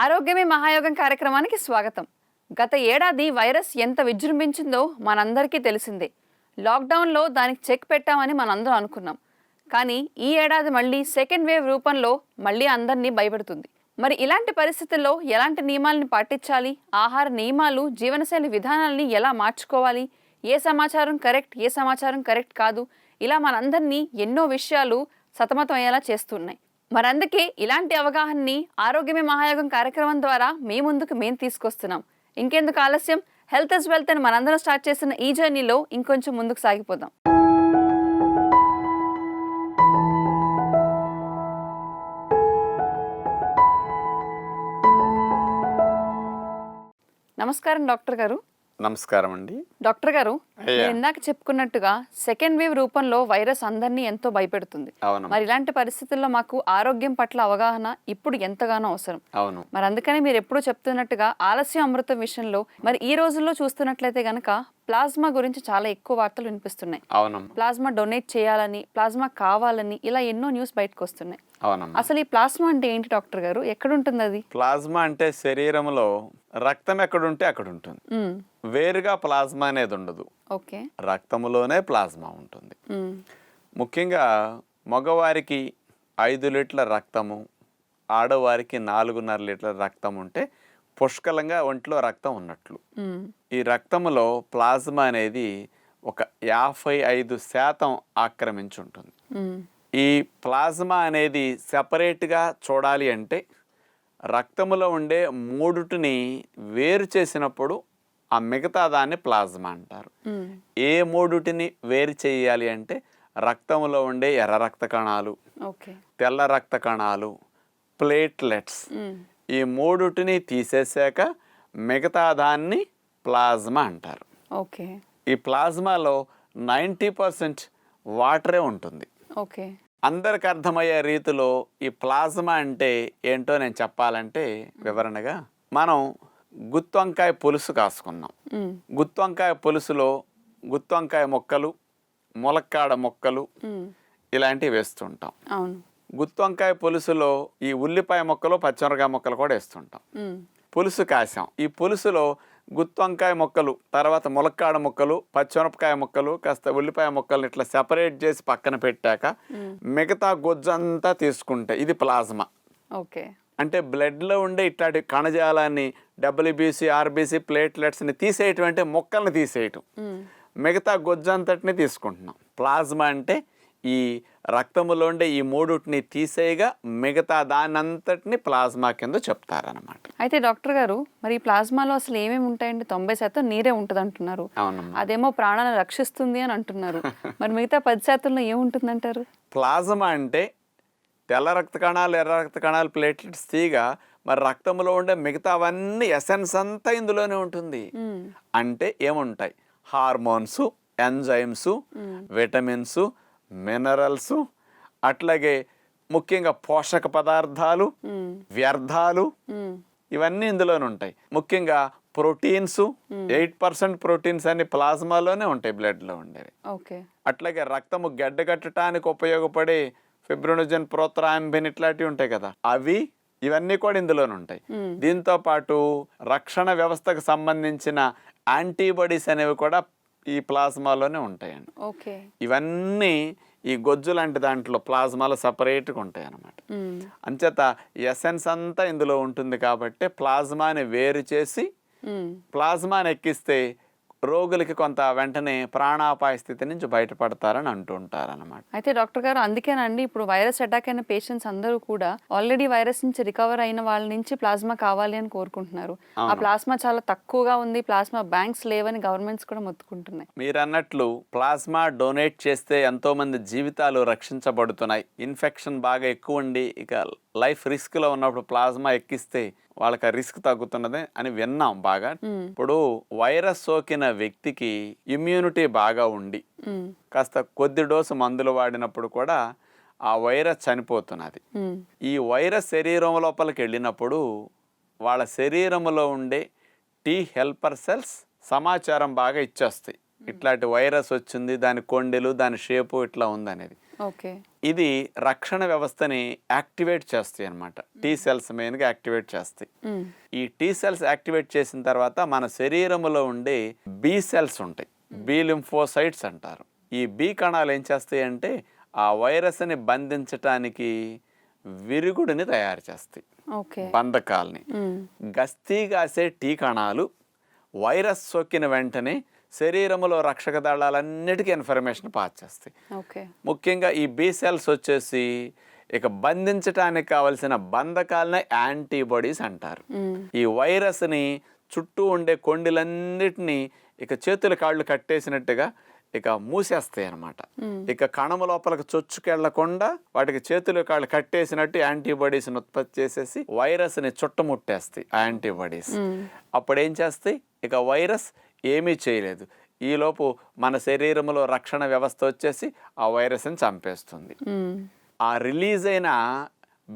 ఆరోగ్యమే మహాయోగం కార్యక్రమానికి స్వాగతం. గత ఏడాది వైరస్ ఎంత విజృంభించిందో మనందరికీ తెలిసిందే. లాక్డౌన్లో దానికి చెక్ పెట్టామని మనందరం అనుకున్నాం. కానీ ఈ ఏడాది మళ్ళీ సెకండ్ వేవ్ రూపంలో మళ్ళీ అందరినీ భయపెడుతుంది. మరి ఇలాంటి పరిస్థితుల్లో ఎలాంటి నియమాలను పాటించాలి, ఆహార నియమాలు, జీవనశైలి విధానాలని ఎలా మార్చుకోవాలి, ఏ సమాచారం కరెక్ట్, ఏ సమాచారం కరెక్ట్ కాదు, ఇలా మనందరినీ ఎన్నో విషయాలు సతమతం అయ్యేలా చేస్తున్నాయి. మరందుకే ఇలాంటి అవగాహనని ఆరోగ్యమే మహాయోగం కార్యక్రమం ద్వారా మీ ముందుకు మేము తీసుకొస్తున్నాం. ఇంకెందుకు ఆలస్యం, హెల్త్ ఇస్ వెల్త్ అని మనందరం స్టార్ట్ చేసిన ఈ జర్నీలో ఇంకొంచెం ముందుకు సాగిపోదాం. నమస్కారం డాక్టర్ గారు. నమస్కారం అండి. డాక్టర్ గారు, ఇందాక చెప్పుకున్నట్టుగా సెకండ్ వేవ్ రూపంలో వైరస్ అందరినీ ఎంతో భయపెడుతుంది. మరి ఇలాంటి పరిస్థితుల్లో మాకు ఆరోగ్యం పట్ల అవగాహన ఇప్పుడు ఎంతగానో అవసరం. అవును. మరి అందుకని మీరు ఎప్పుడూ చెప్తున్నట్టుగా ఆలస్యం అమృతం విషయంలో మరి ఈ రోజుల్లో చూస్తున్నట్లయితే గనక ప్లాస్మా గురించి చాలా ఎక్కువ వార్తలు వినిపిస్తున్నాయి. ప్లాస్మా డొనేట్ చేయాలని, ప్లాస్మా కావాలని ఇలా ఎన్నో న్యూస్ బయటకు వస్తున్నాయి. అసలు ఈ ప్లాస్మా అంటే ఏంటి డాక్టర్ గారు? ఎక్కడ ఉంటుంది అది? ప్లాస్మా అంటే శరీరంలో రక్తం ఎక్కడుంటే అక్కడ ఉంటుంది. వేరుగా ప్లాస్మా అనేది ఉండదు. రక్తములోనే ప్లాస్మా ఉంటుంది. ముఖ్యంగా మగవారికి 5 లీటర్ల రక్తము, ఆడవారికి 4.5 లీటర్ల రక్తం ఉంటే పుష్కలంగా ఒంట్లో రక్తం ఉన్నట్లు. ఈ రక్తములో ప్లాస్మా అనేది ఒక 55% ఆక్రమించి ఉంటుంది. ఈ ప్లాస్మా అనేది సెపరేట్గా చూడాలి అంటే రక్తములో ఉండే 3టిని వేరు చేసినప్పుడు ఆ మిగతా దాన్ని ప్లాస్మా అంటారు. ఏ 3టిని వేరు చేయాలి అంటే రక్తంలో ఉండే ఎర్ర రక్త కణాలు, తెల్ల రక్త కణాలు, ప్లేట్లెట్స్, ఈ 3టిని తీసేసాక మిగతా దాన్ని ప్లాస్మా అంటారు. ఈ ప్లాస్మాలో 90% వాటరే ఉంటుంది. అందరికి అర్థమయ్యే రీతిలో ఈ ప్లాస్మా అంటే ఏంటో నేను చెప్పాలంటే వివరణగా, మనం గుత్తొంకాయ పులుసు కాసుకున్నాం. గుత్తొంకాయ పులుసులో గుత్తొంకాయ ముక్కలు, ములక్కాడ ముక్కలు ఇలాంటివి వేస్తుంటాం. గుత్తొంకాయ పులుసులో ఈ ఉల్లిపాయ ముక్కలు, పచ్చిమిరకాయ ముక్కలు కూడా వేస్తుంటాం. పులుసు కాసాం. ఈ పులుసులో గుత్తొంకాయ ముక్కలు, తర్వాత ములక్కాడ ముక్కలు, పచ్చిమిరపకాయ ముక్కలు, కాస్త ఉల్లిపాయ ముక్కలు ఇట్లా సెపరేట్ చేసి పక్కన పెట్టాక మిగతా గుజ్జంతా తీసుకుంటే ఇది ప్లాస్మా. అంటే బ్లడ్లో ఉండే ఇట్లాంటి కణజాలాన్ని, డబ్ల్యూబీసీ, ఆర్బీసీ, ప్లేట్లెట్స్ని తీసేయటం అంటే మొక్కల్ని తీసేయటం, మిగతా గుజ్జంతటిని తీసుకుంటున్నాం. ప్లాస్మా అంటే ఈ రక్తములో ఉండే ఈ 3టిని తీసేయగా మిగతా దానంతటిని ప్లాస్మా కింద చెప్తారనమాట. అయితే డాక్టర్ గారు, మరి ప్లాస్మాలో అసలు ఏమేమి ఉంటాయండి? 90% నీరే ఉంటుంది అంటున్నారు. అదేమో ప్రాణాలను రక్షిస్తుంది అని అంటున్నారు. మరి మిగతా 10%లో ఏముంటుంది అంటారు? ప్లాస్మా అంటే తెల్ల రక్త కణాలు, ఎర్ర రక్త కణాలు, ప్లేట్లెట్స్ తీగా మరి రక్తంలో ఉండే మిగతావన్నీ ఎసెన్స్ అంతా ఇందులోనే ఉంటుంది. అంటే ఏముంటాయి? హార్మోన్స్, ఎంజైమ్స్, విటమిన్స్, మినరల్స్, అట్లాగే ముఖ్యంగా పోషక పదార్థాలు, వ్యర్థాలు, ఇవన్నీ ఇందులోనే ఉంటాయి. ముఖ్యంగా ప్రోటీన్స్, 8% ప్రోటీన్స్ అన్ని ప్లాస్మాలోనే ఉంటాయి, బ్లడ్లో ఉండేవి. అట్లాగే రక్తము గడ్డగట్టడానికి ఉపయోగపడే ఫిబ్రినోజన్, ప్రోత్రాంబిన్ ఇట్లాంటివి ఉంటాయి కదా, అవి ఇవన్నీ కూడా ఇందులోనే ఉంటాయి. దీంతో పాటు రక్షణ వ్యవస్థకు సంబంధించిన యాంటీబాడీస్ అనేవి కూడా ఈ ప్లాస్మాలోనే ఉంటాయండి. ఇవన్నీ ఈ గొజ్జు లాంటి దాంట్లో ప్లాస్మాలో సపరేట్గా ఉంటాయి అన్నమాట. అంచేత ఎసెన్స్ అంతా ఇందులో ఉంటుంది కాబట్టి ప్లాస్మాని వేరు చేసి ప్లాస్మాని ఎక్కిస్తే రోగులకి కొంత వెంటనే ప్రాణాపాయ స్థితి నుంచి బయటపడతారని అంటూ ఉంటారు అన్నమాట. అయితే డాక్టర్ గారు, అందుకేనండి ఇప్పుడు వైరస్ అటాక్ అయిన పేషెంట్స్ అందరూ కూడా ఆల్రెడీ వైరస్ నుంచి రికవర్ అయిన వాళ్ళ నుంచి ప్లాస్మా కావాలి అని కోరుకుంటున్నారు. ఆ ప్లాస్మా చాలా తక్కువగా ఉంది, ప్లాస్మా బ్యాంక్స్ లేవని గవర్నమెంట్స్ కూడా మొత్తుకుంటున్నాయి. మీరు అన్నట్లు ప్లాస్మా డొనేట్ చేస్తే ఎంతో మంది జీవితాలు రక్షించబడుతున్నాయి. ఇన్ఫెక్షన్ బాగా ఎక్కువ ఉండి ఇక లైఫ్ రిస్క్ లో ఉన్నప్పుడు ప్లాస్మా ఎక్కిస్తే వాళ్ళకి రిస్క్ తగ్గుతున్నది అని విన్నాం బాగా. ఇప్పుడు వైరస్ సోకిన వ్యక్తికి ఇమ్యూనిటీ బాగా ఉండి కాస్త కొద్ది డోసు మందులు వాడినప్పుడు కూడా ఆ వైరస్ చనిపోతున్నది. ఈ వైరస్ శరీరం లోపలికి వెళ్ళినప్పుడు వాళ్ళ శరీరంలో ఉండే టీ హెల్పర్ సెల్స్ సమాచారం బాగా ఇచ్చేస్తాయి. ఇట్లాంటి వైరస్ వచ్చింది, దాని కొండెలు, దాని షేపు ఇట్లా ఉందనేది. ఓకే. ఇది రక్షణ వ్యవస్థని యాక్టివేట్ చేస్తాయి అన్నమాట. టీ సెల్స్ మెయిన్గా యాక్టివేట్ చేస్తాయి. ఈ టీ సెల్స్ యాక్టివేట్ చేసిన తర్వాత మన శరీరంలో ఉండే బి సెల్స్ ఉంటాయి, బి లింఫోసైట్స్ అంటారు. ఈ బి కణాలు ఏం చేస్తాయి అంటే ఆ వైరస్ని బంధించటానికి విరుగుడిని తయారు చేస్తాయి, బంధకాల్ని. గస్తీ కాసే టీ కణాలు వైరస్ సోకిన వెంటనే శరీరంలో రక్షక దళాలన్నిటికీ ఇన్ఫర్మేషన్ పాస్ చేస్తాయి. ముఖ్యంగా ఈ బి సెల్స్ వచ్చేసి ఇక బంధించడానికి కావలసిన బంధకాలనే యాంటీబాడీస్ అంటారు. ఈ వైరస్ని చుట్టూ ఉండే కొండిలన్నిటినీ ఇక చేతుల కాళ్ళు కట్టేసినట్టుగా ఇక మూసేస్తాయి అన్నమాట. ఇక కణం లోపలికి చొచ్చుకెళ్లకుండా వాటికి చేతులు కాళ్ళు కట్టేసినట్టు యాంటీబాడీస్ని ఉత్పత్తి చేసేసి వైరస్ని చుట్టముట్టేస్తాయి ఆ యాంటీబాడీస్. అప్పుడు ఏం చేస్తాయి, ఇక వైరస్ ఏమీ చేయలేదు. ఈలోపు మన శరీరంలో రక్షణ వ్యవస్థ వచ్చేసి ఆ వైరస్ని చంపేస్తుంది. ఆ రిలీజ్ అయిన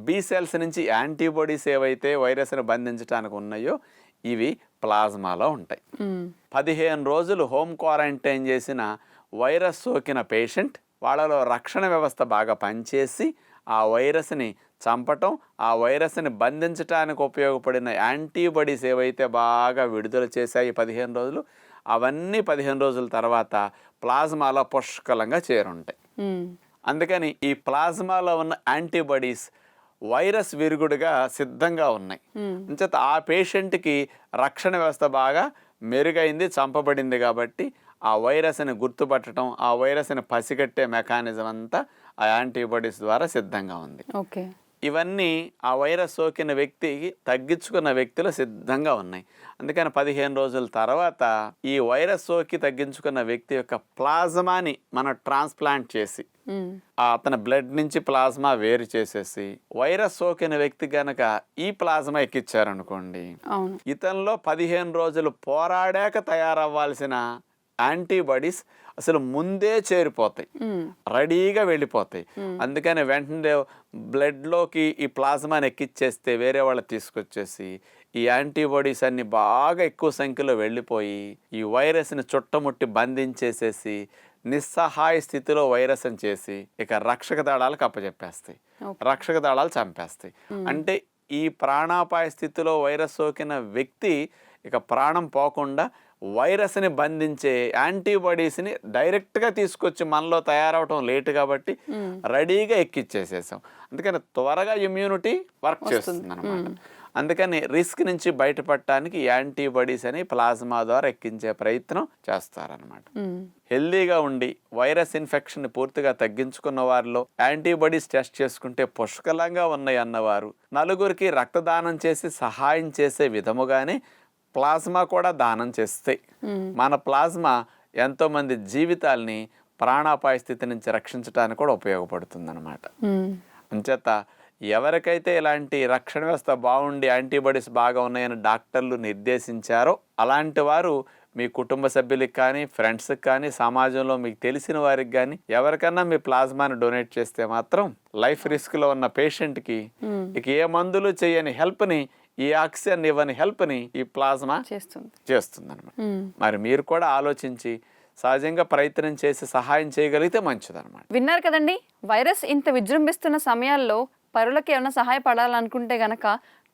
బి సెల్స్ నుంచి యాంటీబాడీస్ ఏవైతే వైరస్ని బంధించడానికి ఉన్నాయో ఇవి ప్లాజ్మాలో ఉంటాయి. 15 రోజులు హోమ్ క్వారంటైన్ చేసిన వైరస్ సోకిన పేషెంట్ వాళ్ళలో రక్షణ వ్యవస్థ బాగా పనిచేసి ఆ వైరస్ని చంపటం, ఆ వైరస్ని బంధించడానికి ఉపయోగపడిన యాంటీబాడీస్ ఏవైతే బాగా విడుదల చేశాయి 15 రోజులు, అవన్నీ 15 రోజుల తర్వాత ప్లాజ్మాలో పుష్కలంగా చేరుంటాయి. అందుకని ఈ ప్లాజ్మాలో ఉన్న యాంటీబాడీస్ వైరస్ విరుగుడుగా సిద్ధంగా ఉన్నాయి. అంచేత ఆ పేషెంట్కి రక్షణ వ్యవస్థ బాగా మెరుగైంది, చంపబడింది. కాబట్టి ఆ వైరస్ని గుర్తుపట్టడం, ఆ వైరస్ని పసిగట్టే మెకానిజం అంతా ఆ యాంటీబాడీస్ ద్వారా సిద్ధంగా ఉంది. ఇవన్నీ ఆ వైరస్ సోకిన వ్యక్తికి తగ్గించుకున్న వ్యక్తులు సిద్ధంగా ఉన్నాయి. అందుకని 15 రోజుల తర్వాత ఈ వైరస్ సోకి తగ్గించుకున్న వ్యక్తి యొక్క ప్లాజ్మాని మనం ట్రాన్స్ప్లాంట్ చేసి అతని బ్లడ్ నుంచి ప్లాజ్మా వేరు చేసేసి వైరస్ సోకిన వ్యక్తి గనక ఈ ప్లాజ్మా ఎక్కిచ్చారనుకోండి, ఇతనిలో 15 రోజులు పోరాడాక తయారవ్వాల్సిన యాంటీబాడీస్ అసలు ముందే చేరిపోతాయి, రెడీగా వెళ్ళిపోతాయి. అందుకని వెంటనే బ్లడ్లోకి ఈ ప్లాజ్మాని ఎక్కిచ్చేస్తే వేరే వాళ్ళు తీసుకొచ్చేసి ఈ యాంటీబాడీస్ అన్ని బాగా ఎక్కువ సంఖ్యలో వెళ్ళిపోయి ఈ వైరస్ని చుట్టముట్టి బంధించేసేసి నిస్సహాయ స్థితిలో వైరస్ అని చేసి ఇక రక్షక దళాలకు అప్పచెప్పేస్తాయి, రక్షక దళాలు చంపేస్తాయి. అంటే ఈ ప్రాణాపాయ స్థితిలో వైరస్ సోకిన వ్యక్తి ఇక ప్రాణం పోకుండా వైరస్ని బంధించే యాంటీబాడీస్ని డైరెక్ట్గా తీసుకొచ్చి మనలో తయారవటం లేటు కాబట్టి రెడీగా ఎక్కిచ్చేసేసాం. అందుకని త్వరగా ఇమ్యూనిటీ వర్క్ చేస్తుంది అన్నమాట. అందుకని రిస్క్ నుంచి బయటపడటానికి యాంటీబాడీస్ అని ప్లాజ్మా ద్వారా ఎక్కించే ప్రయత్నం చేస్తారనమాట. హెల్దీగా ఉండి వైరస్ ఇన్ఫెక్షన్ పూర్తిగా తగ్గించుకున్న వారిలో యాంటీబాడీస్ టెస్ట్ చేసుకుంటే పుష్కలంగా ఉన్నాయి అన్నవారు నలుగురికి రక్తదానం చేసి సహాయం చేసే విధముగానే ప్లాజ్మా కూడా దానం చేస్తాయి. మన ప్లాజ్మా ఎంతో మంది జీవితాల్ని ప్రాణాపాయ స్థితి నుంచి రక్షించడానికి కూడా ఉపయోగపడుతుంది అన్నమాట. అంచేత ఎవరికైతే ఇలాంటి రక్షణ వ్యవస్థ బాగుండి యాంటీబాడీస్ బాగా ఉన్నాయని డాక్టర్లు నిర్దేశించారో అలాంటి వారు మీ కుటుంబ సభ్యులకి కానీ, ఫ్రెండ్స్కి కానీ, సమాజంలో మీకు తెలిసిన వారికి కానీ ఎవరికన్నా మీ ప్లాజ్మాని డొనేట్ చేస్తే మాత్రం లైఫ్ రిస్క్లో ఉన్న పేషెంట్కి ఇక ఏ మందులు చేయని హెల్ప్ని, ఈ ఆక్సిజన్ ఇవ్వని హెల్ప్ని ఈ ప్లాజ్మా చేస్తుంది అనమాట. మరి మీరు కూడా ఆలోచించి సహజంగా ప్రయత్నం చేసి సహాయం చేయగలిగితే మంచిదన్నమాట. విన్నారు కదండి, వైరస్ ఇంత విజృంభిస్తున్న సమయాల్లో పరులకు ఏమైనా సహాయపడాలనుకుంటే గనక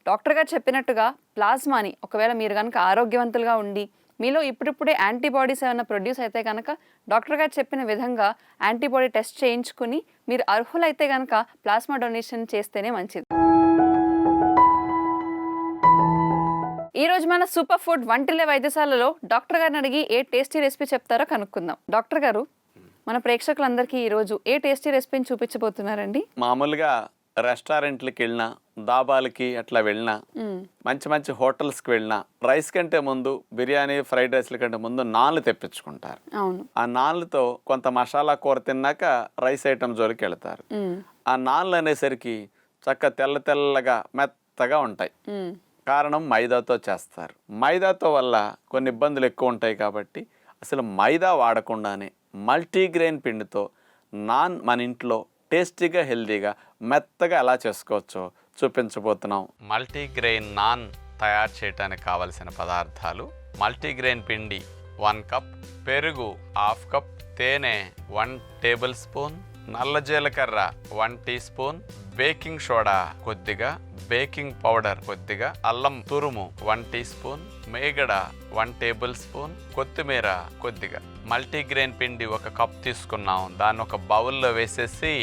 డాక్టర్ గారు చెప్పినట్టుగా ప్లాజ్మాని ఒకవేళ మీరు కనుక ఆరోగ్యవంతులుగా ఉండి మీలో ఇప్పుడిప్పుడే యాంటీబాడీస్ ఏమైనా ప్రొడ్యూస్ అయితే కనుక డాక్టర్ గారు చెప్పిన విధంగా యాంటీబాడీ టెస్ట్ చేయించుకుని మీరు అర్హులైతే కనుక ప్లాస్మా డొనేషన్ చేస్తేనే మంచిది. ఈ రోజు మన సూపర్ ఫుడ్ వంటిల్లే వైద్యశాలలో డాక్టర్ గారిని అడిగి ఏ టేస్టీ రెసిపీ చెప్తారో కనుక్కుందాం. డాక్టర్ గారు, మన ప్రేక్షకులందరికీ ఈరోజు ఏ టేస్టీ రెసిపీని చూపించబోతున్నారండి? మామూలుగా రెస్టారెంట్లకి వెళ్ళినా, దాబాలకి అట్లా వెళ్ళినా, మంచి మంచి హోటల్స్కి వెళ్ళినా రైస్ కంటే ముందు బిర్యానీ, ఫ్రైడ్ రైస్ల కంటే ముందు నాన్లు తెప్పించుకుంటారు. ఆ నాన్లతో కొంత మసాలా కూర తిన్నాక రైస్ ఐటమ్ జోలికి వెళ్తారు. ఆ నాన్లు అనేసరికి చక్క తెల్ల తెల్లగా మెత్తగా ఉంటాయి. కారణం మైదాతో చేస్తారు. మైదాతో వల్ల కొన్ని ఇబ్బందులు ఎక్కువ ఉంటాయి కాబట్టి అసలు మైదా వాడకుండానే మల్టీగ్రెయిన్ పిండితో నాన్ మన ఇంట్లో టేస్టీగా, హెల్దీగా, మెత్తగా ఎలా చేసుకోవచ్చో చూపించబోతున్నాం. మల్టీగ్రెయిన్ నాన్ తయారు చేయడానికి కావలసిన పదార్థాలు: మల్టీగ్రెయిన్ పిండి 1 కప్, పెరుగు 1/2 కప్, తేనె 1 టేబుల్ స్పూన్, నల్ల జీలకర్ర 1 టీ స్పూన్, బేకింగ్ సోడా కొద్దిగా, బేకింగ్ పౌడర్ కొద్దిగా, అల్లం తురుము 1 టీ స్పూన్, మేగడ 1 టేబుల్ స్పూన్, కొత్తిమీర కొద్దిగా, మల్టీగ్రెయిన్ పిండి 1 కప్ తీసుకున్నాం. దాన్ని ఒక బౌల్లో వేసేసి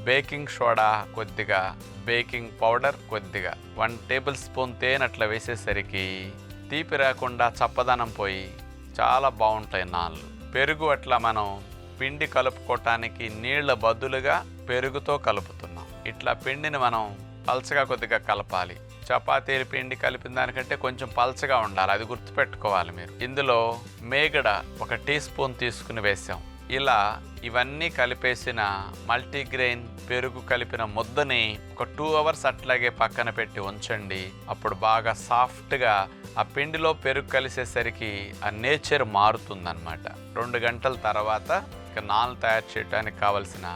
బేకింగ్ సోడా కొద్దిగా, బేకింగ్ పౌడర్ కొద్దిగా, 1 టేబుల్ స్పూన్ తేనె అట్లా వేసేసరికి తీపి రాకుండా చప్పదనం పోయి చాలా బాగుంటాయి నాన్లు. పెరుగు అట్లా మనం పిండి కలుపుకోవటానికి నీళ్ల బదులుగా పెరుగుతో కలుపుతున్నాం. ఇట్లా పిండిని మనం పల్చగా కొద్దిగా కలపాలి. చపాతీల పిండి కలిపిన దానికంటే కొంచెం పల్చగా ఉండాలి, అది గుర్తుపెట్టుకోవాలి మీరు. ఇందులో మేగడ 1 టీ స్పూన్ తీసుకుని వేసాం. ఇలా ఇవన్నీ కలిపేసిన మల్టీగ్రెయిన్ పెరుగు కలిపిన ముద్దని ఒక 2 అవర్స్ అట్లాగే పక్కన పెట్టి ఉంచండి. అప్పుడు బాగా సాఫ్ట్గా ఆ పిండిలో పెరుగు కలిసేసరికి ఆ నేచర్ మారుతుందన్నమాట. 2 గంటల తర్వాత ఇక నాన్ తయారు చేయడానికి కావలసిన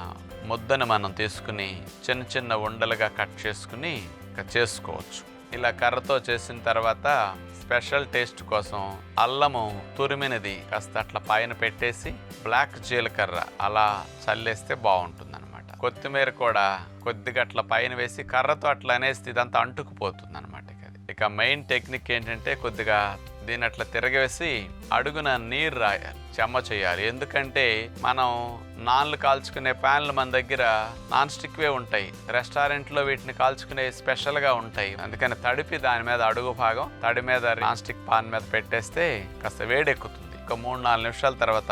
ముద్దను మనం తీసుకుని చిన్న చిన్న ఉండలుగా కట్ చేసుకుని ఇక చేసుకోవచ్చు. ఇలా కర్రతో చేసిన తర్వాత స్పెషల్ టేస్ట్ కోసం అల్లము తురిమినది కాస్త అట్లా పైన పెట్టేసి బ్లాక్ జీలకర్ర అలా చల్లేస్తే బాగుంటుంది అనమాట. కొత్తిమీర కూడా కొద్దిగా అట్లా పైన వేసి కర్రతో అట్లా అనేసి ఇదంతా అంటుకుపోతుంది అనమాట. ఇక మెయిన్ టెక్నిక్ ఏంటంటే కొద్దిగా దీన్ని అట్లా తిరగవేసి అడుగున నీరు రాయాలి, చెమ్మ చేయాలి. ఎందుకంటే మనం నాన్లు కాల్చుకునే ప్యాన్లు మన దగ్గర నాన్ స్టిక్వే ఉంటాయి, రెస్టారెంట్లో వీటిని కాల్చుకునే స్పెషల్గా ఉంటాయి. అందుకని తడిపి దాని మీద అడుగు భాగం తడి మీద నాన్ స్టిక్ పాన్ మీద పెట్టేస్తే కాస్త వేడెక్కుతుంది. ఒక 3-4 నిమిషాల తర్వాత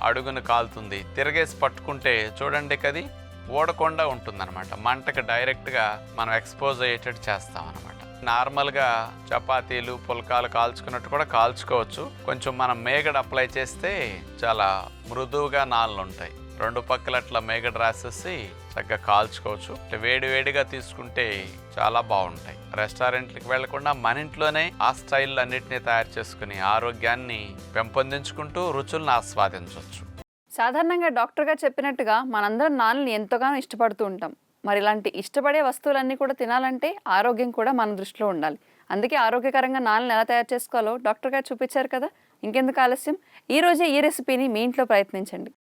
అడుగును కాలుతుంది. తిరగేసి పట్టుకుంటే చూడండి కది ఓడకుండా ఉంటుందన్నమాట. మంటకి డైరెక్ట్గా మనం ఎక్స్పోజ్ అయ్యేటట్టు చేస్తాం అనమాట. నార్మల్గా చపాతీలు పుల్కాలు కాల్చుకున్నట్టు కూడా కాల్చుకోవచ్చు. కొంచెం మనం మేగడ అప్లై చేస్తే చాలా మృదువుగా నాళ్ళు ఉంటాయి. 2 పక్కల అట్లా మేగడ రాసేసి చక్కగా కాల్చుకోవచ్చు. వేడి వేడిగా తీసుకుంటే చాలా బాగుంటాయి. రెస్టారెంట్లకు వెళ్లకుండా మన ఇంట్లోనే ఆ స్టైల్ అన్నిటినీ తయారు చేసుకుని ఆరోగ్యాన్ని పెంపొందించుకుంటూ రుచులను ఆస్వాదించవచ్చు. సాధారణంగా డాక్టర్ గారు చెప్పినట్టుగా మనందరం నాన్లని ఎంతగానో ఇష్టపడుతూ ఉంటాం. మరి ఇలాంటి ఇష్టపడే వస్తువులన్నీ కూడా తినాలంటే ఆరోగ్యం కూడా మన దృష్టిలో ఉండాలి. అందుకే ఆరోగ్యకరంగా నాన్లను ఎలా తయారు చేసుకోవాలో డాక్టర్ గారు చూపించారు కదా. ఇంకెందుకు ఆలస్యం, ఈ రోజే ఈ రెసిపీని మీ ఇంట్లో ప్రయత్నించండి.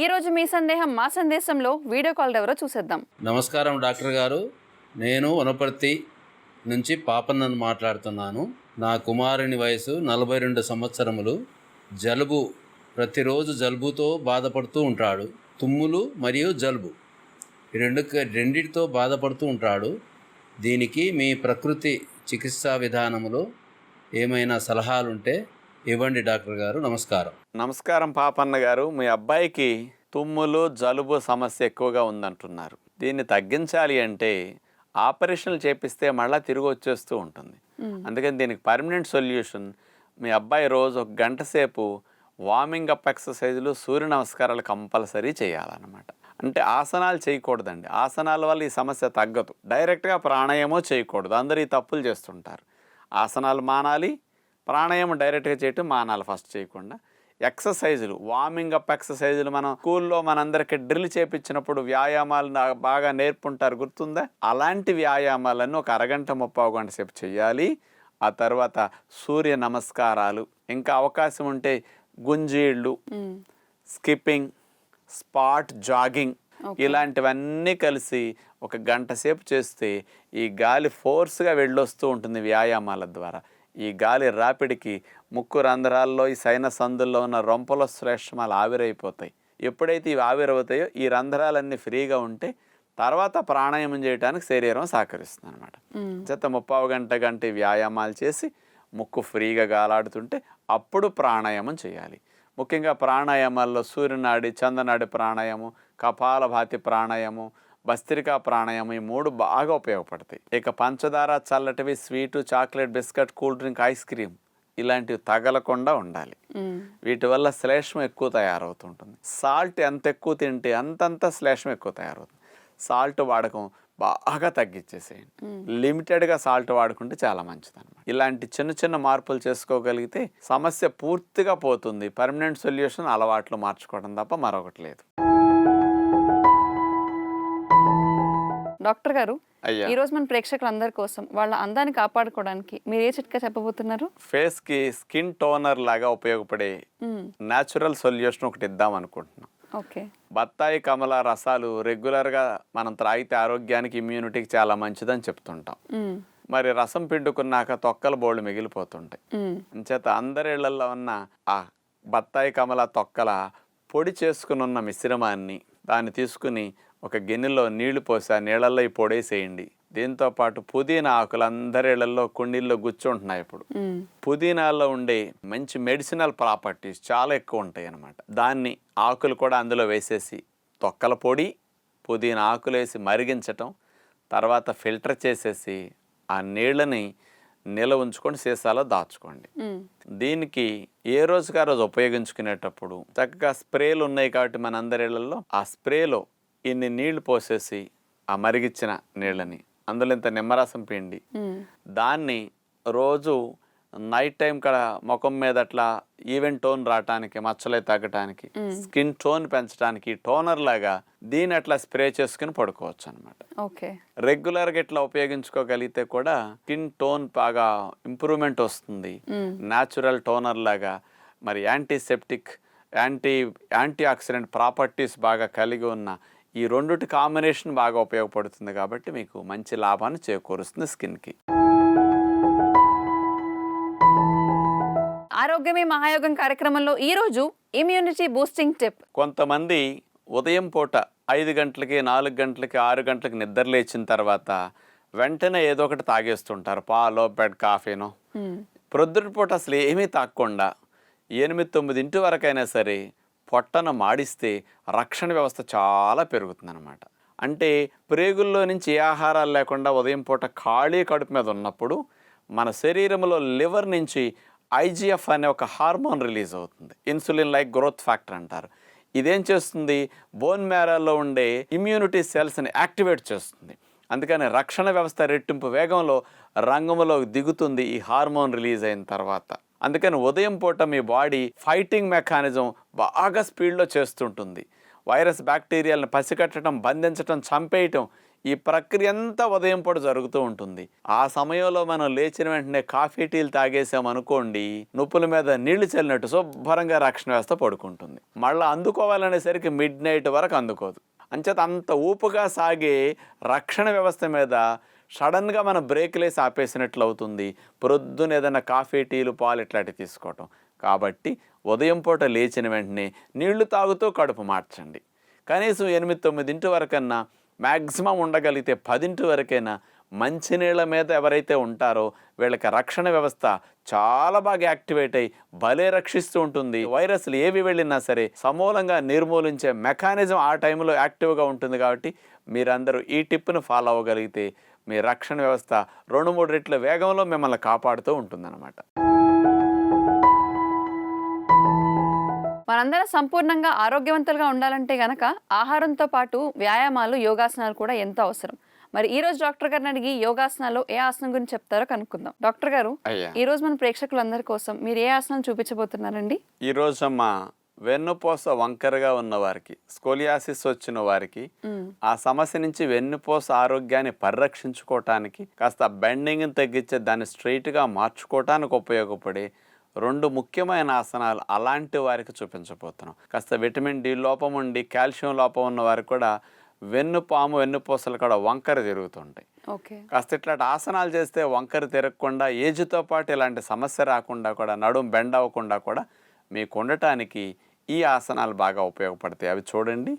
ఈరోజు మీ సందేహం మా సందేశంలో వీడియో కాల్ ఎవరో చూసేద్దాం. నమస్కారం డాక్టర్ గారు, నేను వనపర్తి నుంచి పాపన్నను మాట్లాడుతున్నాను. నా కుమారుని వయసు 42 సంవత్సరములు. జలుబు, ప్రతిరోజు జలుబుతో బాధపడుతూ ఉంటాడు. తుమ్ములు మరియు జలుబు రెండిటితో బాధపడుతూ ఉంటాడు. దీనికి మీ ప్రకృతి చికిత్సా విధానంలో ఏమైనా సలహాలుంటే ఇవ్వండి డాక్టర్ గారు. నమస్కారం. నమస్కారం పాపన్న గారు. మీ అబ్బాయికి తుమ్ములు జలుబు సమస్య ఎక్కువగా ఉందంటున్నారు. దీన్ని తగ్గించాలి అంటే ఆపరేషన్లు చేపిస్తే మళ్ళీ తిరిగి వచ్చేస్తూ ఉంటుంది. అందుకని దీనికి పర్మనెంట్ సొల్యూషన్, మీ అబ్బాయి రోజు 1 గంట సేపు వార్మింగ్ అప్ ఎక్సర్సైజులు, సూర్య నమస్కారాలు కంపల్సరీ చేయాలన్నమాట. అంటే ఆసనాలు చేయకూడదండి. ఆసనాల వల్ల ఈ సమస్య తగ్గదు. డైరెక్ట్గా ప్రాణాయామం చేయకూడదు. అందరూ ఈ తప్పులు చేస్తుంటారు. ఆసనాలు మానాలి, ప్రాణాయామం డైరెక్ట్గా చేయటం మానాలి. ఫస్ట్ చేయకుండా ఎక్సర్సైజులు, వార్మింగ్ అప్ ఎక్సర్సైజులు మనం స్కూల్లో మనందరికీ డ్రిల్ చేపించినప్పుడు వ్యాయామాలు బాగా నేర్పుంటారు, గుర్తుందా? అలాంటి వ్యాయామాలను ఒక అరగంట 30 గంట సేపు చేయాలి. ఆ తర్వాత సూర్య నమస్కారాలు, ఇంకా అవకాశం ఉంటే గుంజీళ్ళు, స్కిప్పింగ్, స్పాట్ జాగింగ్, ఇలాంటివన్నీ కలిసి 1 గంట సేపు చేస్తే ఈ గాలి ఫోర్స్గా వెళ్ళొస్తూ ఉంటుంది వ్యాయామాల ద్వారా. ఈ గాలి రాపిడికి ముక్కు రంధ్రాల్లో, ఈ సైనస్ సందుల్లో ఉన్న రొంపల శ్లేష్మాలు ఆవిరైపోతాయి. ఎప్పుడైతే ఇవి ఆవిరవుతాయో ఈ రంధ్రాలన్నీ ఫ్రీగా ఉంటే తర్వాత ప్రాణాయామం చేయడానికి శరీరం సహకరిస్తుంది అనమాట. చేత 30 గంట వ్యాయామాలు చేసి ముక్కు ఫ్రీగా గాలాడుతుంటే అప్పుడు ప్రాణాయామం చేయాలి. ముఖ్యంగా ప్రాణాయామాల్లో సూర్యనాడి, చంద్రనాడి ప్రాణాయామం, కపాలభాతి ప్రాణాయామం, భస్త్రికా ప్రాణాయామం, ఈ 3 బాగా ఉపయోగపడతాయి. ఇక పంచదార, చల్లటివి, sweet, chocolate, biscuit, cool drink, ice cream ఇలాంటివి తగలకుండా ఉండాలి. వీటి వల్ల శ్లేష్మం ఎక్కువ తయారవుతుంటుంది. సాల్ట్ ఎంత ఎక్కువ తింటే అంతంత శ్లేష్మం ఎక్కువ తయారవుతుంది. సాల్ట్ వాడకం బాగా తగ్గించేసేయండి. లిమిటెడ్గా సాల్ట్ వాడుకుంటే చాలా మంచిది అనమాట. ఇలాంటి చిన్న చిన్న మార్పులు చేసుకోగలిగితే సమస్య పూర్తిగా పోతుంది. పర్మనెంట్ సొల్యూషన్ అలవాట్లు మార్చుకోవడం తప్ప మరొకటి లేదు. డాక్టర్ గారు, అయ్యా. ఈ రోజు మన ప్రేక్షకులందరి కోసం వాళ్ళ అందాన్ని కాపాడుకోవడానికి మీరు ఏ చిట్కా చెప్పబోతున్నారు? ఫేస్ కి స్కిన్ టోనర్ లాగా ఉపయోగపడే న్యాచురల్ సొల్యూషన్ ఒకటి ఇద్దాం అనుకుంటున్నాం. ఓకే. బత్తాయి కమల రసాలు రెగ్యులర్గా మనం త్రాగితే ఆరోగ్యానికి ఇమ్యూనిటీకి చాలా మంచిదని చెప్తుంటాం. మరి రసం పిండుకున్నాక తొక్కల బోళ్ళు మిగిలిపోతుంటాయి. అంచేత అందరి ఇళ్లలో ఉన్న ఆ బత్తాయి కమల తొక్కల పొడి చేసుకుని ఉన్న మిశ్రమాన్ని దాన్ని తీసుకుని ఒక గిన్నెలో నీళ్లు పోసి ఆ నీళ్ళల్లో ఈ పొడేసేయండి. దీంతోపాటు పుదీనా ఆకులు అందరి ఇళ్లలో కుండీల్లో గుచ్చుంటున్నాయి. ఇప్పుడు పుదీనాలో ఉండే మంచి మెడిసినల్ ప్రాపర్టీస్ చాలా ఎక్కువ ఉంటాయి అన్నమాట. దాన్ని ఆకులు కూడా అందులో వేసేసి తొక్కల పొడి పుదీనా ఆకులు వేసి మరిగించటం, తర్వాత ఫిల్టర్ చేసేసి ఆ నీళ్ళని నిల్వ ఉంచుకొని సీసాలో దాచుకోండి. దీనికి ఏ రోజుకి ఆ రోజు ఉపయోగించుకునేటప్పుడు చక్కగా స్ప్రేలు ఉన్నాయి కాబట్టి మన అందరి ఇళ్లలో ఆ స్ప్రేలో ఇన్ని నీళ్లు పోసేసి ఆ మరిగిచ్చిన నీళ్ళని అందులో ఇంత నిమ్మరసం పిండి దాన్ని రోజు నైట్ టైం కూడా ముఖం మీద అట్లా ఈవెన్ టోన్ రావటానికి, మచ్చలే తగ్గటానికి, స్కిన్ టోన్ పెంచడానికి టోనర్ లాగా దీన్ని అట్లా స్ప్రే చేసుకుని పడుకోవచ్చు అనమాట. ఓకే. రెగ్యులర్గా ఇట్లా ఉపయోగించుకోగలిగితే కూడా స్కిన్ టోన్ బాగా ఇంప్రూవ్మెంట్ వస్తుంది. న్యాచురల్ టోనర్ లాగా మరి యాంటీసెప్టిక్ యాంటీ ఆక్సిడెంట్ ప్రాపర్టీస్ బాగా కలిగి ఉన్న ఈ రెండుటి కాంబినేషన్ బాగా ఉపయోగపడుతుంది కాబట్టి మీకు మంచి లాభాన్ని చేకూరుస్తుంది స్కిన్కి. ఆరోగ్యమే మహాయోగం కార్యక్రమంలో ఈరోజు ఇమ్యూనిటీ బూస్టింగ్ టిప్. కొంతమంది ఉదయం పూట 5 గంటలకి 4 గంటలకి 6 గంటలకి నిద్ర లేచిన తర్వాత వెంటనే ఏదో ఒకటి తాగేస్తుంటారు, పాలో బెడ్ కాఫీనో. ప్రొద్దుటి పూట అసలు ఏమీ తాగకుండా 8-9 వరకైనా సరే పొట్టను మాడిస్తే రక్షణ వ్యవస్థ చాలా పెరుగుతుందన్నమాట. అంటే ప్రేగుల్లో నుంచి ఏ ఆహారాలు లేకుండా ఉదయం పూట ఖాళీ కడుపు మీద ఉన్నప్పుడు మన శరీరంలో లివర్ నుంచి IGF అనే ఒక హార్మోన్ రిలీజ్ అవుతుంది. ఇన్సులిన్ లైక్ గ్రోత్ ఫ్యాక్టర్ అంటారు. ఇదేం చేస్తుంది, బోన్ మ్యారోలో ఉండే ఇమ్యూనిటీ సెల్స్ని యాక్టివేట్ చేస్తుంది. అందుకని రక్షణ వ్యవస్థ రెట్టింపు వేగంలో రంగంలో దిగుతుంది ఈ హార్మోన్ రిలీజ్ అయిన తర్వాత. అందుకని ఉదయం పూట మీ బాడీ ఫైటింగ్ మెకానిజం బాగా స్పీడ్లో చేస్తుంటుంది. వైరస్ బ్యాక్టీరియాలను పసిగట్టడం, బంధించడం, చంపేయటం ఈ ప్రక్రియ అంతా ఉదయం పూట జరుగుతూ ఉంటుంది. ఆ సమయంలో మనం లేచిన వెంటనే కాఫీ టీలు తాగేసామనుకోండి, నొప్పుల మీద నీళ్లు చల్లినట్టు శుభ్రంగా రక్షణ వ్యవస్థ పడుకుంటుంది. మళ్ళీ అందుకోవాలనేసరికి మిడ్ నైట్ వరకు అందుకోదు. అంచేత అంత ఊపుగా సాగే రక్షణ వ్యవస్థ మీద సడన్గా మనం బ్రేక్లు వేసి ఆపేసినట్లు అవుతుంది ప్రొద్దున ఏదైనా కాఫీ టీలు పాలు ఇట్లాంటివి తీసుకోవటం. కాబట్టి ఉదయం పూట లేచిన వెంటనే నీళ్లు తాగుతూ కడుపు మార్చండి. కనీసం 8-9 వరకన్నా, మ్యాక్సిమం ఉండగలిగితే 10 వరకైనా మంచినీళ్ళ మీద ఎవరైతే ఉంటారో వీళ్ళకి రక్షణ వ్యవస్థ చాలా బాగా యాక్టివేట్ అయ్యి భలే రక్షిస్తూ ఉంటుంది. వైరస్లు ఏవి వెళ్ళినా సరే సమూలంగా నిర్మూలించే మెకానిజం ఆ టైంలో యాక్టివ్గా ఉంటుంది. కాబట్టి మీరందరూ ఈ టిప్ను ఫాలో అవ్వగలిగితే మీ రక్షణ వ్యవస్థ 2-3 రెట్ల వేగంలో మిమ్మల్ని కాపాడుతూ ఉంటుందన్నమాట. మనందరం సంపూర్ణంగా ఆరోగ్యవంతులుగా ఉండాలంటే గనక ఆహారంతో పాటు వ్యాయామాలు, యోగాసనాలు కూడా ఎంతో అవసరం. మరి ఈ రోజు డాక్టర్ గారిని అడిగి యోగాసనాలు ఏ ఆసనం గురించి చెప్తారో కనుక్కుందాం. డాక్టర్ గారు, ఈ రోజు మన ప్రేక్షకులందరి కోసం మీరు ఏ ఆసనాలు చూపించబోతున్నారండి? ఈ రోజమ్మా వెన్నుపూస వంకరగా ఉన్న వారికి, స్కోలియాసిస్ వచ్చిన వారికి, ఆ సమస్య నుంచి వెన్నుపూస ఆరోగ్యాన్ని పరిరక్షించుకోవటానికి, కాస్త బెండింగ్ని తగ్గించే దాన్ని స్ట్రైట్గా మార్చుకోవటానికి ఉపయోగపడే 2 ముఖ్యమైన ఆసనాలు అలాంటి వారికి చూపించబోతున్నాం. కాస్త విటమిన్ డి లోపం ఉండి కాల్షియం లోపం ఉన్న వారికి కూడా వెన్నుపూసలు కూడా వంకర తిరుగుతుంటాయి. కాస్త ఇట్లాంటి ఆసనాలు చేస్తే వంకర తిరగకుండా, ఏజ్తో పాటు ఇలాంటి సమస్య రాకుండా కూడా, నడుము బెండ్ అవ్వకుండా కూడా మీకు ఉండటానికి ఈ ఆసనాలు బాగా ఉపయోగపడతాయి. అవి చూడండి.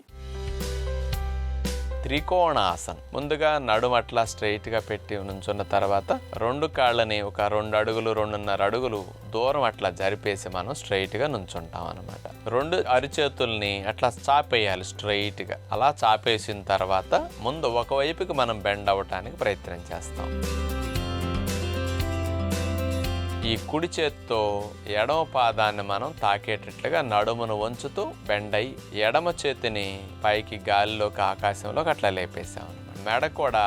త్రికోణాసనం. ముందుగా నడుము అట్లా స్ట్రైట్గా పెట్టి నుంచున్న తర్వాత 2 కాళ్ళని ఒక 2 అడుగులు 2.5 అడుగులు దూరం అట్లా జరిపేసి మనం స్ట్రైట్గా నుంచుంటాం అనమాట. 2 అరిచేతుల్ని అట్లా చాపేయాలి స్ట్రైట్గా. అలా చాపేసిన తర్వాత ముందు ఒకవైపుకి మనం బెండ్ అవ్వటానికి ప్రయత్నం చేస్తాం. ఈ కుడి చేత్తో ఎడమ పాదాన్ని మనం తాకేటట్లుగా నడుమును వంచుతూ బెండ్ అయ్యి ఎడమ చేతిని పైకి గాలిలోకి ఆకాశంలోకి అట్లా లేపేసాం. మెడ కూడా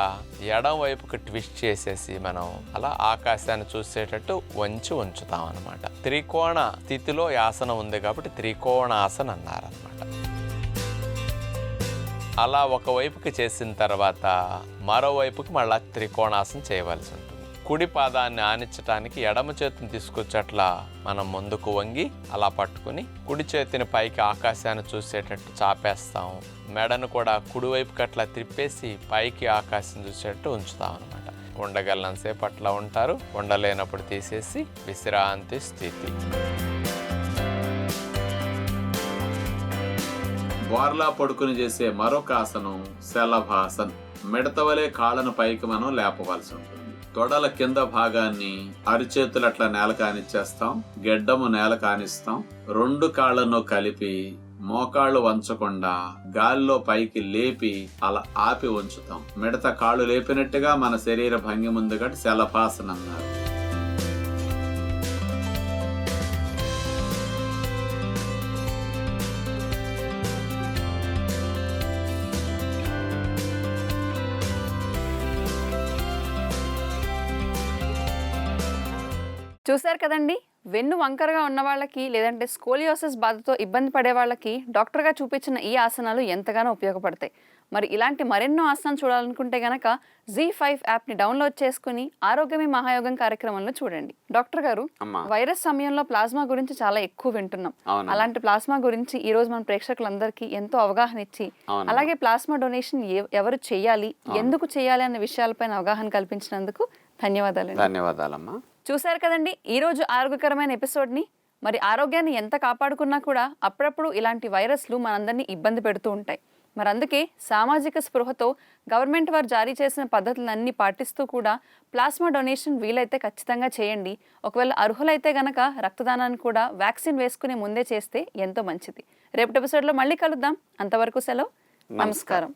ఎడమ వైపుకి ట్విస్ట్ చేసేసి మనం అలా ఆకాశాన్ని చూసేటట్టు వంచి ఉంచుతాం అనమాట. త్రికోణ స్థితిలో ఆసనం ఉంది కాబట్టి త్రికోణాసనం అన్నారనమాట. అలా ఒకవైపుకి చేసిన తర్వాత మరోవైపుకి మళ్ళా త్రికోణాసనం చేయవలసి ఉంటుంది. కుడి పాదాన్ని ఆనించడానికి ఎడమ చేతిని తీసుకొచ్చి అట్లా మనం ముందుకు వంగి అలా పట్టుకుని కుడి చేతిని పైకి ఆకాశాన్ని చూసేటట్టు చాపేస్తాం. మెడను కూడా కుడివైపుకి అట్లా తిప్పేసి పైకి ఆకాశం చూసేటట్టు ఉంచుతాం అనమాట. ఉండగలనంతసేపు అట్లా ఉంటారు. ఉండలేనప్పుడు తీసేసి విశ్రాంతి స్థితి. బోర్లా పడుకుని చేసే మరొక ఆసనం శలభాసన్. మిడతవలే కాళ్ళను పైకి మనం లేపవలసి ఉంటుంది. తొడల కింద భాగాన్ని అరిచేతులు అట్లా నేల కానిచ్చేస్తాం, గెడ్డము నేల కానిస్తాం. 2 కాళ్లను కలిపి మోకాళ్ళు వంచకుండా గాలిలో పైకి లేపి అలా ఆపి ఉంచుతాం. మిడత కాళ్ళు లేపినట్టుగా మన శరీర భంగి ముందుగా శలభాసనం అన్నారు. చూశారు కదండి, వెన్ను వంకరగా ఉన్న వాళ్ళకి లేదంటే స్కోలియోసిస్ బాధతో ఇబ్బంది పడే వాళ్ళకి డాక్టర్గా చూపించిన ఈ ఆసనాలు ఎంతగానో ఉపయోగపడతాయి. మరి ఇలాంటి మరెన్నో ఆసనాలు చూడాలనుకుంటే గనక Z5 యాప్ని డౌన్లోడ్ చేసుకుని ఆరోగ్యమే మహాయోగం కార్యక్రమంలో చూడండి. డాక్టర్ గారు, వైరస్ సమయంలో ప్లాస్మా గురించి చాలా ఎక్కువ వింటున్నాం. అలాంటి ప్లాస్మా గురించి ఈ రోజు మన ప్రేక్షకులందరికీ ఎంతో అవగాహన ఇచ్చి, అలాగే ప్లాస్మా డొనేషన్ ఎవరు చేయాలి, ఎందుకు చేయాలి అనే విషయాలపైన అవగాహన కల్పించినందుకు ధన్యవాదాలు. ధన్యవాదాలమ్మా. చూశారు కదండి ఈరోజు ఆరోగ్యకరమైన ఎపిసోడ్ని. మరి ఆరోగ్యాన్ని ఎంత కాపాడుకున్నా కూడా అప్పుడప్పుడు ఇలాంటి వైరస్లు మనందరినీ ఇబ్బంది పెడుతూ ఉంటాయి. మరి అందుకే సామాజిక స్పృహతో గవర్నమెంట్ వారు జారీ చేసిన పద్ధతులన్నీ పాటిస్తూ కూడా ప్లాస్మా డొనేషన్ వీలైతే ఖచ్చితంగా చేయండి. ఒకవేళ అర్హులైతే గనక రక్తదానాన్ని కూడా వ్యాక్సిన్ వేసుకునే ముందే చేస్తే ఎంతో మంచిది. రేపటి ఎపిసోడ్లో మళ్ళీ కలుద్దాం. అంతవరకు సెలవు. నమస్కారం.